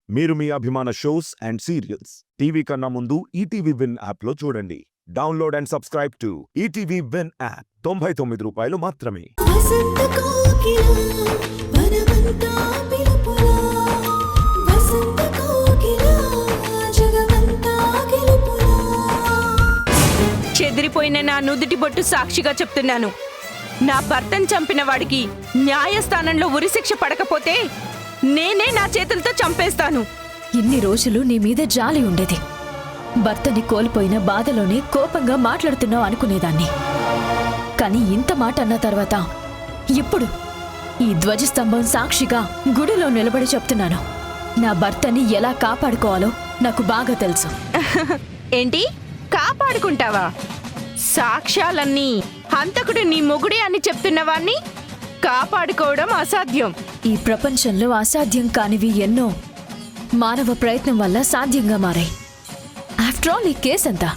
మీరు మీ అభిమాన shows and serials TV కన్నా ముందు ఈటీవీ విన్ యాప్లో చూడండి. Download and subscribe to ETV win app. 99 రూపాయలు మాత్రమే. వసంత కోకిల వనమంతా పిలుపులా వసంత కోకిల జగమంతా గెలుపులా. చెదిరిపోయిన నా నుదుటి బొట్టు సాక్షిగా చెప్తున్నాను. నా భర్తను చంపిన వాడికి న్యాయస్థానంలో ఉరిశిక్ష పడకపోతే నేనే నా చేతులతో చంపేస్తాను. ఇన్ని రోజులు నీ మీద జాలి ఉండేది. భర్తని కోల్పోయిన బాధలోనే కోపంగా మాట్లాడుతున్నావు అనుకునేదాన్ని. కానీ ఇంత మాట అన్న తర్వాత ఇప్పుడు ఈ ధ్వజస్తంభం సాక్షిగా గుడిలో నిలబడి చెప్తున్నాను, నా భర్తని ఎలా కాపాడుకోవాలో నాకు బాగా తెలుసు. ఏంటి కాపాడుకుంటావా? సాక్ష్యాలన్నీ హంతకుడు నీ మొగుడే అని చెప్తున్నవాణ్ణి కాపాడుకోవడం అసాధ్యం. ఈ ప్రపంచంలో అసాధ్యం కానివి ఎన్నో మానవ ప్రయత్నం వల్ల సాధ్యంగా మారాయి. ఆఫ్టర్ ఆల్ ఈ కేసంతా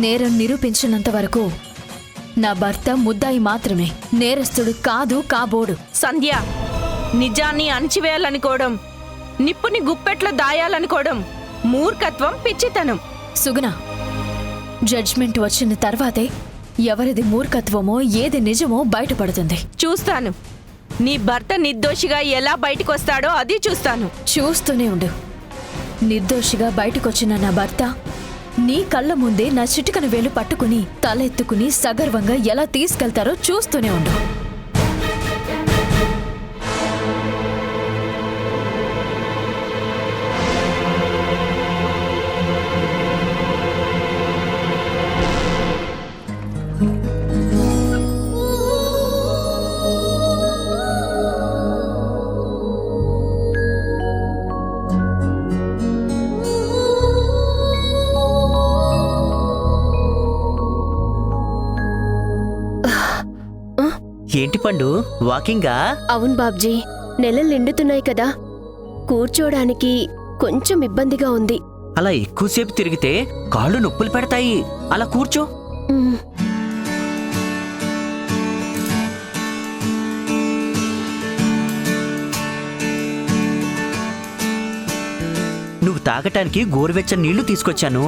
నేరం నిరూపించినంత వరకు నా భర్త ముద్దాయి మాత్రమే, నేరస్తుడు కాదు కాబోడు. సంధ్య, నిజాన్ని అణచివేయాలనుకోవడం, నిప్పుని గుప్పెట్లో దాయాలనుకోవడం మూర్ఖత్వం, పిచ్చితనం. సుగుణ, జడ్జ్మెంట్ వచ్చిన తర్వాతే ఎవరిది మూర్ఖత్వమో ఏది నిజమో బయటపడుతుంది. చూస్తాను. నీ భర్త నిర్దోషిగా ఎలా బయటకొస్తాడో అది చూస్తాను. చూస్తూనే ఉండు. నిర్దోషిగా బయటకొచ్చిన నా భర్త నీ కళ్ళ ముందే నా చిటికన వేలు పట్టుకుని తలెత్తుకుని సగర్వంగా ఎలా తీసుకెళ్తారో చూస్తూనే ఉండు. ఏంటి పండు, వాకింగా? అవును బాబ్జీ, నెలలు నిండుతున్నాయి కదా, కూర్చోడానికి కొంచెం ఇబ్బందిగా ఉంది. అలా ఎక్కువసేపు తిరిగితే కాళ్ళు నొప్పులు పెడతాయి. అలా కూర్చో. మ్, నువ్వు తాగటానికి గోరువెచ్చని నీళ్లు తీసుకొచ్చాను.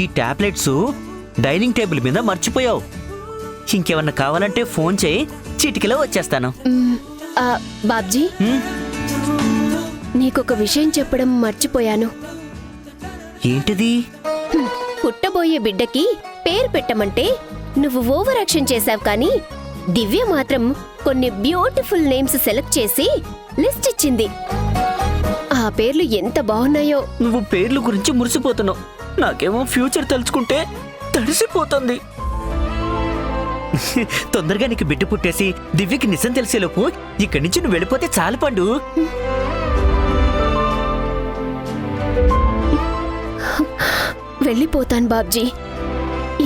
ఈ టాబ్లెట్స్ డైనింగ్ టేబుల్ మీద మర్చిపోయావు. ఇంకేమన్నా కావాలంటే ఫోన్ చేయి, చిటికలో వచ్చేస్తాను. మ్, బాబ్జీ, హ్మ్? నీకొక విషయం చెప్పడం మర్చిపోయాను. ఏంటిది? పుట్టబోయే బిడ్డకి పేరు పెట్టమంటే నువ్వు ఓవర్ యాక్షన్ చేశావు, కానీ దివ్య మాత్రం కొన్ని బ్యూటిఫుల్ నేమ్స్ సెలెక్ట్ చేసి లిస్ట్ ఇచ్చింది. ఆ పేర్లు ఎంత బాగున్నాయో. నువ్వు పేర్లు గురించి మురిసిపోతున్నావు. నాకేమో ఫ్యూచర్ తలుచుకుంటే తడిసిపోతుంది. తొందరగా నీకు బిడ్డ పుట్టేసి దివ్యకి నిజం తెలిసేలోపు ఇక్కడి నుంచి నువ్వు వెళ్ళిపోతే చాలు పండు. వెళ్ళిపోతాను బాబ్జీ,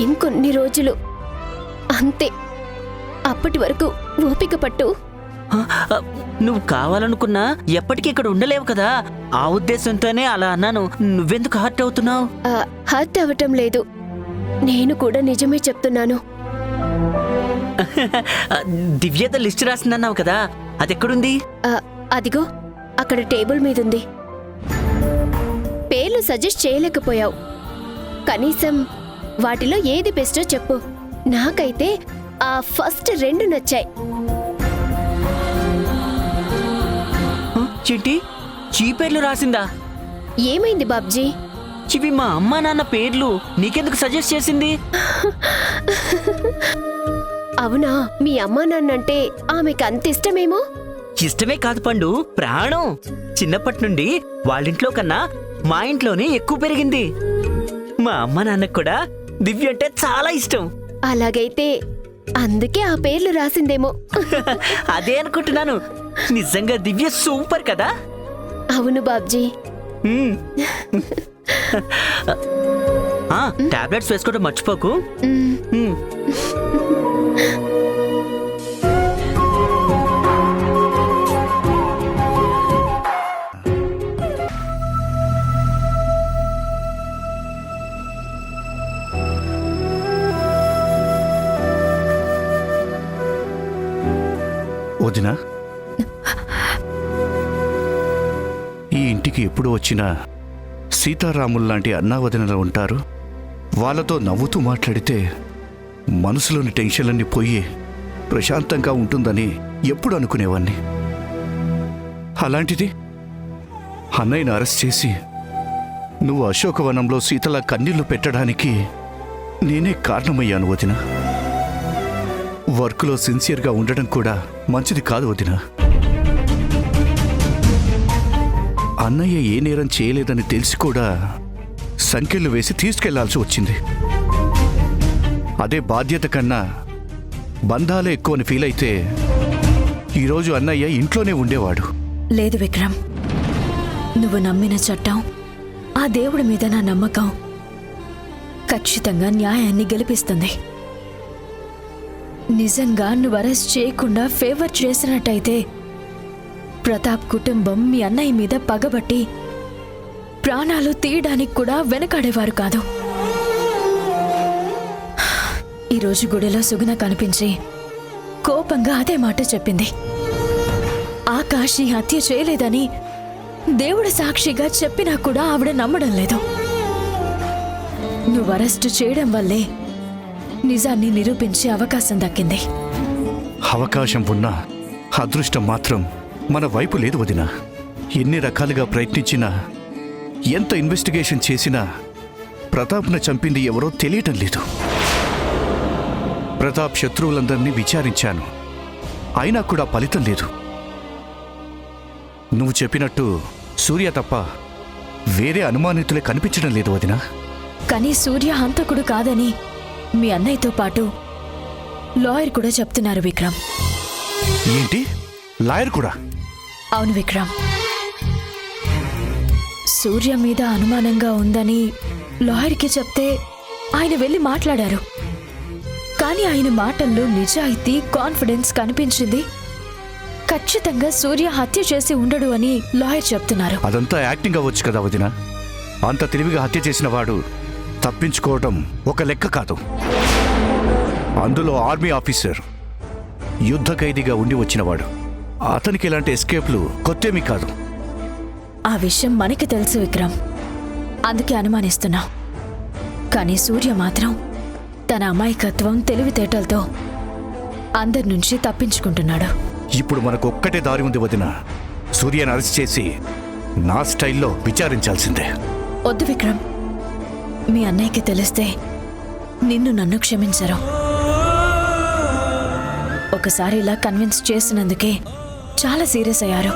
ఇంకొన్ని రోజులు అంతే. అప్పటి వరకు ఓపిక పట్టు. నువ్వు కావాలనుకున్నా ఎప్పటికీ ఇక్కడ ఉండలేవు కదా. ఆ ఉద్దేశంతోనే అలా అన్నాను. నువ్వెందుకు హర్ట్ అవుతున్నావు? హర్ట్ అవ్వటం లేదు, నేను కూడా నిజమే చెప్తున్నాను. దివ్యత లిస్ట్ రాసిందన్నావు కదా, అదెక్కడుంది? అదిగో అక్కడ టేబుల్ మీదుంది. పేర్లు సజెస్ట్ చేయలేకపోయావు, కనీసం వాటిలో ఏది బెస్టో చెప్పు. నాకైతే ఆ ఫస్ట్ 2 నచ్చాయి. చెట్టి, చీ పేర్లు రాసిందా? ఏమైంది బాబ్జీ? ఇవి మా అమ్మా నాన్న పేర్లు, నీకెందుకు సజెస్ట్ చేసింది? అవునా, మీ అమ్మా నాన్నంటే ఆమెకు అంత ఇష్టమేమో. ఇష్టమే కాదు పండు, ప్రాణం. చిన్నప్పటి నుండి వాళ్ళింట్లో కన్నా మా ఇంట్లోనే ఎక్కువ పెరిగింది. మా అమ్మ నాన్నకు కూడా దివ్య అంటే చాలా ఇష్టం. అలాగైతే అందుకే ఆ పేర్లు రాసిందేమో. అదే అనుకుంటున్నాను. నిజంగా దివ్య సూపర్ కదా. అవును బాబ్జీ. టాబ్లెట్స్ వేసుకోవడం మర్చిపోకు. వదినా, ఇంటికి ఎప్పుడు వచ్చినా సీతారాముల్లాంటి అన్నావదినలు ఉంటారు. వాళ్ళతో నవ్వుతూ మాట్లాడితే మనసులోని టెన్షన్లన్నీ పోయి ప్రశాంతంగా ఉంటుందని ఎప్పుడు అనుకునేవాణ్ణి. అలాంటిది అన్నయ్యను అరెస్ట్ చేసి నువ్వు అశోకవనంలో సీతల కన్నీళ్లు పెట్టడానికి నేనే కారణమయ్యాను వదిన. వర్క్లో సిన్సియర్గా ఉండడం కూడా మంచిది కాదు వదిన. అన్నయ్య ఏ నేరం చేయలేదని తెలిసి కూడా సంకెళ్ళు వేసి తీసుకెళ్లాల్సి వచ్చింది. అదే బాధ్యత కన్నా బంధాలే ఎక్కువని ఫీల్ అయితే ఈరోజు అన్నయ్య ఇంట్లోనే ఉండేవాడు. లేదు విక్రమ్, నువ్వు నమ్మిన చట్టం, ఆ దేవుడి మీద నా నమ్మకం ఖచ్చితంగా న్యాయాన్ని గెలిపిస్తుంది. నిజంగా నువ్వు అరెస్ట్ చేయకుండా ఫేవర్ చేసినట్టయితే ప్రతాప్ కుటుంబం మీ అన్నయ్య మీద పగబట్టి ప్రాణాలు తీయడానికి కూడా వెనకాడేవారు కాదు. ఈరోజు గుడిలో సుగుణ కనిపించి కోపంగా అదే మాట చెప్పింది. ఆకాష్ ని హత్య చేయలేదని దేవుడు సాక్షిగా చెప్పినా కూడా ఆవిడ నమ్మడం లేదు. నువ్వు అరెస్టు చేయడం వల్లే నిజాన్ని నిరూపించే అవకాశం దక్కింది. అవకాశం ఉన్నా అదృష్టం మాత్రం మన వైపు లేదు వదిన. ఎన్ని రకాలుగా ప్రయత్నించినా, ఎంత ఇన్వెస్టిగేషన్ చేసినా ప్రతాప్ను చంపింది ఎవరో తెలియటం లేదు. ప్రతాప్ శత్రువులందరినీ విచారించాను, అయినా కూడా ఫలితం లేదు. నువ్వు చెప్పినట్టు సూర్య తప్ప వేరే అనుమానితులే కనిపించడం లేదు వదినా. కానీ సూర్య హంతకుడు కాదని మీ అన్నయ్యతో పాటు లాయర్ కూడా చెప్తున్నారు విక్రమ్. ఏంటి, లాయర్ కూడా? అవును విక్రమ్, సూర్య మీద అనుమానంగా ఉందని లాయర్కి చెప్తే ఆయన వెళ్ళి మాట్లాడారు. కానీ ఆయన మాటల్లో నిజాయితీ, కాన్ఫిడెన్స్ కనిపించింది. ఖచ్చితంగా సూర్య హత్య చేసి ఉండడు అని లాయర్ చెప్తున్నారు. అదంతా యాక్టింగ్ అవ్వచ్చు కదా వదినా. అంత తెలివిగా హత్య చేసిన వాడు తప్పించుకోవడం ఒక లెక్క కాదు. అందులో ఆర్మీ ఆఫీసర్, యుద్ధ ఖైదీగా ఉండి వచ్చినవాడు. అతనికి ఇలాంటి ఎస్కేప్లు కొత్తేమీ కాదు. ఆ విషయం మనకి తెలుసు విక్రమ్, అందుకే అనుమానిస్తున్నాం. కానీ సూర్య మాత్రం తన అమాయకత్వం, తెలివితేటలతో అందరి నుంచి తప్పించుకుంటున్నాడు. ఇప్పుడు మనకు ఒక్కటే దారి ఉంది వదిన. సూర్యను అరెస్ట్ చేసి నా స్టైల్లో విచారించాల్సిందే. వద్దు విక్రమ్, మీ అన్నయ్యకి తెలిస్తే నిన్ను నన్ను క్షమించరు. ఒకసారి ఇలా కన్విన్స్ చేసినందుకే చాలా సీరియస్ అయ్యారు.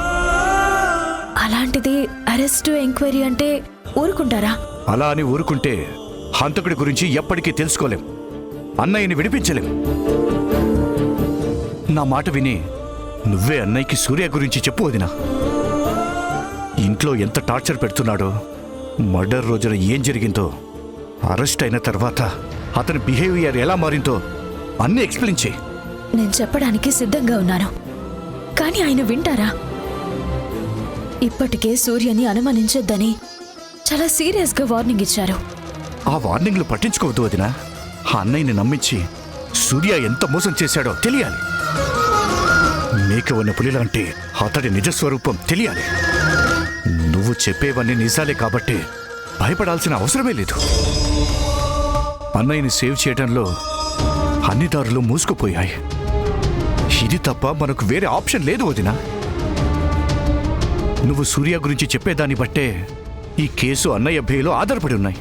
అలాంటిది అరెస్టు, ఎంక్వైరీ అంటే ఊరుకుంటారా? అలా అని ఊరుకుంటే హంతకుడి గురించి ఎప్పటికీ తెలుసుకోలేం, అన్నయ్యని విడిపించలేం. నా మాట విని నువ్వే అన్నయ్యకి సూర్య గురించి చెప్పు వదినా. ఇంట్లో ఎంత టార్చర్ పెడుతున్నాడో, మర్డర్ రోజున ఏం జరిగిందో, అరెస్ట్ అయిన తర్వాత అతని బిహేవియర్ ఎలా మారిందో అన్నీ ఎక్స్ప్లెయిన్ చేయి. నేను చెప్పడానికి సిద్ధంగా ఉన్నాను, కానీ ఆయన వింటారా? ఇప్పటికే సూర్యని అనుమానించొద్దని చాలా సీరియస్గా వార్నింగ్ ఇచ్చారు. ఆ వార్నింగ్లు పట్టించుకోవద్దు వదినా. ఆ అన్నయ్యని నమ్మించి సూర్య ఎంత మోసం చేశాడో తెలియాలి. మేక ఉన్న పులిలాంటి అతడి నిజస్వరూపం తెలియాలి. నువ్వు చెప్పేవన్నీ నిజాలే కాబట్టి భయపడాల్సిన అవసరమే లేదు. అన్నయ్యని సేవ్ చేయడంలో అన్ని దారులు మూసుకుపోయాయి. ఇది తప్ప మనకు వేరే ఆప్షన్ లేదు వదినా. నువ్వు సూర్య గురించి చెప్పేదాన్ని బట్టే ఈ కేసు అన్నయ్య భేలో ఆధారపడి ఉన్నాయి.